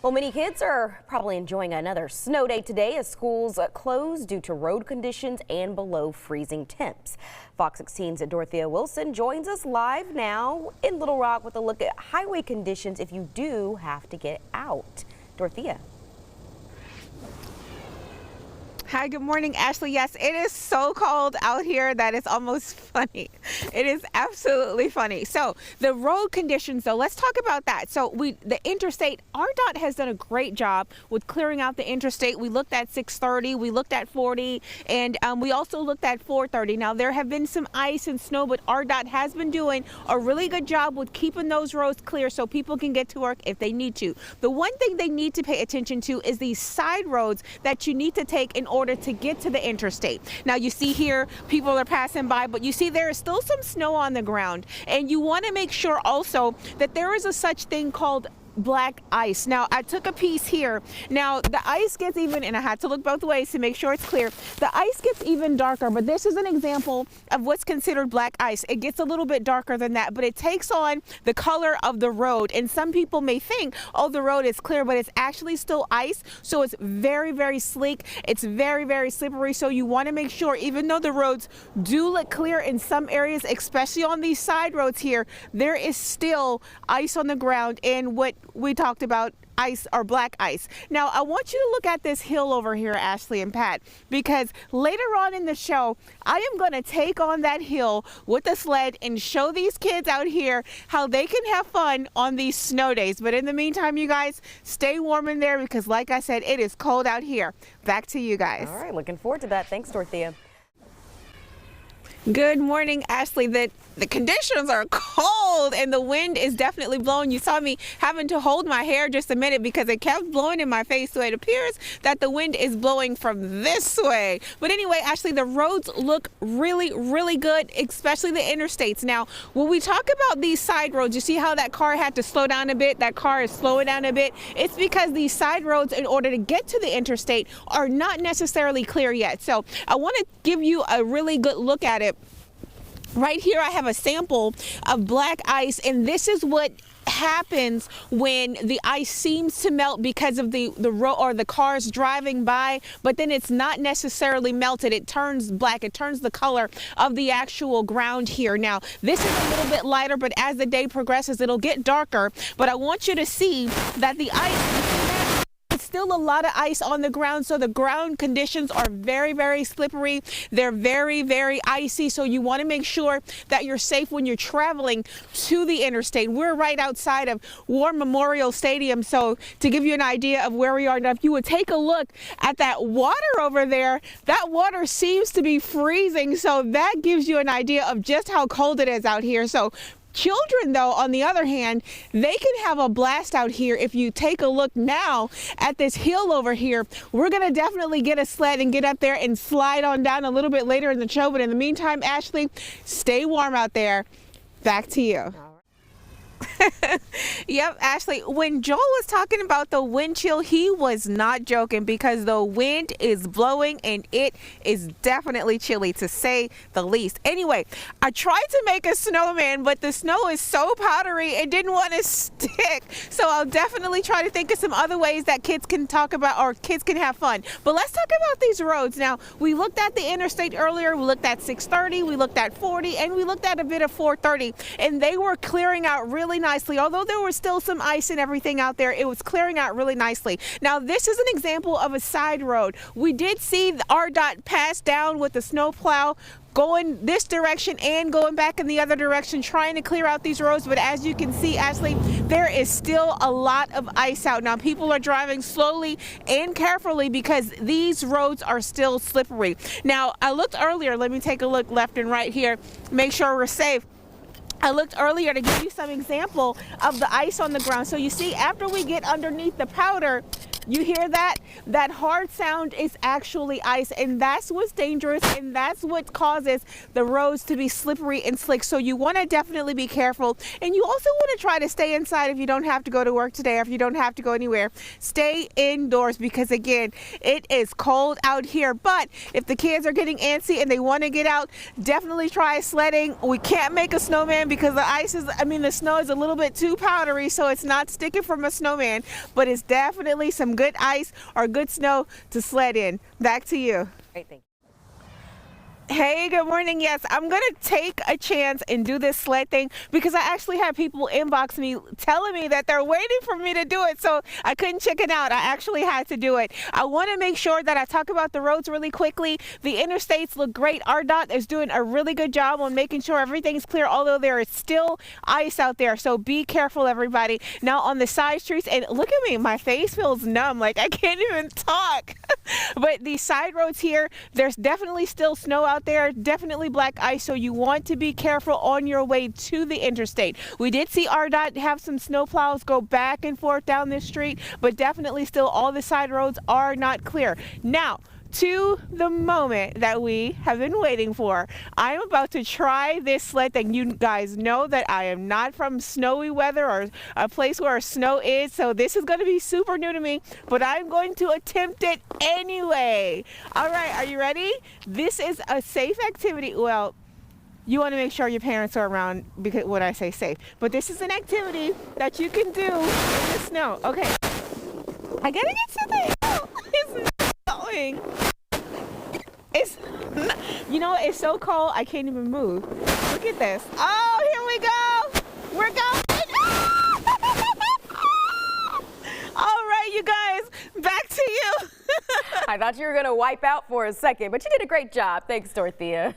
Well, many kids are probably enjoying another snow day today as schools close due to road conditions and below freezing temps. Fox 16's Dorothea Wilson joins us live now in Little Rock with a look at highway conditions if you do have to get out. Dorothea. Hi, good morning, Ashley. Yes, it is so cold out here that it's almost funny. It is absolutely funny. So the road conditions, though, let's talk about that. So the interstate, ARDOT has done a great job with clearing out the interstate. We looked at 630, we looked at 40, and we also looked at 430. Now, there have been some ice and snow, but ARDOT has been doing a really good job with keeping those roads clear so people can get to work if they need to. The one thing they need to pay attention to is these side roads that you need to take in order to get to the interstate. Now you see here people are passing by, but you see there is still some snow on the ground, and you want to make sure also that there is a such thing called black ice. Now I took a piece here. Now the ice gets even, and I had to look both ways to make sure it's clear. The ice gets even darker, but this is an example of what's considered black ice. It gets a little bit darker than that, but it takes on the color of the road. And some people may think, oh, the road is clear, but it's actually still ice. So it's very, very sleek. It's very, very slippery. So you want to make sure, even though the roads do look clear in some areas, especially on these side roads here, there is still ice on the ground. And what we talked about, ice or black ice. Now I want you to look at this hill over here, Ashley and Pat, because later on in the show I am going to take on that hill with a sled and show these kids out here how they can have fun on these snow days. But in the meantime, you guys stay warm in there because, like I said, it is cold out here. Back to you guys. All right, looking forward to that. Thanks, Dorothea. Good morning, Ashley. The conditions are cold and the wind is definitely blowing. You saw me having to hold my hair just a minute because it kept blowing in my face. So it appears that the wind is blowing from this way. But anyway, Ashley, the roads look really, really good, especially the interstates. Now, when we talk about these side roads, you see how that car had to slow down a bit? That car is slowing down a bit. It's because these side roads, in order to get to the interstate, are not necessarily clear yet. So I want to give you a really good look at it. Right here I have a sample of black ice, and this is what happens when the ice seems to melt because of the road or the cars driving by, but then it's not necessarily melted. It turns black. It turns the color of the actual ground here. Now this is a little bit lighter, but as the day progresses it'll get darker. But I want you to see that the ice, still a lot of ice on the ground, so the ground conditions are very, very slippery. They're very, very icy, so you want to make sure that you're safe when you're traveling to the interstate. We're right outside of War Memorial Stadium, so to give you an idea of where we are now, if you would take a look at that water over there, that water seems to be freezing, so that gives you an idea of just how cold it is out here. So children, though, on the other hand, they can have a blast out here. If you take a look now at this hill over here, we're going to definitely get a sled and get up there and slide on down a little bit later in the show. But in the meantime, Ashley, stay warm out there. Back to you. Yep, Ashley, when Joel was talking about the wind chill, he was not joking because the wind is blowing and it is definitely chilly, to say the least. Anyway, I tried to make a snowman, but the snow is so powdery it didn't want to stick. So I'll definitely try to think of some other ways that kids can talk about, or kids can have fun. But let's talk about these roads. Now, we looked at the interstate earlier. We looked at 630, we looked at 40, and we looked at a bit of 430, and they were clearing out really nicely. Although there was still some ice and everything out there, it was clearing out really nicely. Now this is an example of a side road. We did see the ARDOT pass down with the snow plow going this direction and going back in the other direction, trying to clear out these roads. But as you can see, Ashley, there is still a lot of ice out. Now people are driving slowly and carefully because these roads are still slippery. Now I looked earlier, let me take a look left and right here, make sure we're safe. I looked earlier to give you some example of the ice on the ground. So you see, after we get underneath the powder, You hear that? That hard sound is actually ice, and that's what's dangerous, and that's what causes the roads to be slippery and slick. So you want to definitely be careful, and you also want to try to stay inside if you don't have to go to work today, or if you don't have to go anywhere. Stay indoors because, again, it is cold out here. But if the kids are getting antsy and they want to get out, definitely try sledding. We can't make a snowman because the snow is a little bit too powdery, so it's not sticking from a snowman, but it's definitely some good ice or good snow to sled in. Back to you. Great, thank you. Hey, good morning. Yes, I'm going to take a chance and do this sled thing because I actually had people inbox me telling me that they're waiting for me to do it, so I couldn't check it out. I actually had to do it. I want to make sure that I talk about the roads really quickly. The interstates look great. ARDOT is doing a really good job on making sure everything's clear, although there is still ice out there, so be careful, everybody. Now, on the side streets, and look at me, my face feels numb, like I can't even talk. But the side roads here, there's definitely still snow out there, definitely black ice, so you want to be careful on your way to the interstate. We did see ARDOT have some snow plows go back and forth down this street, but definitely still all the side roads are not clear. Now, to the moment that we have been waiting for. I am about to try this sled thing. You guys know that I am not from snowy weather or a place where snow is, so this is going to be super new to me, but I'm going to attempt it anyway. All right, are you ready? This is a safe activity. Well, you want to make sure your parents are around because when I say safe, but this is an activity that you can do in the snow. Okay, I gotta get to the hill. It's not going. It's so cold I can't even move. Look at this. Oh, here we go. We're going. All right, you guys, back to you. I thought you were going to wipe out for a second, but you did a great job. Thanks, Dorothea.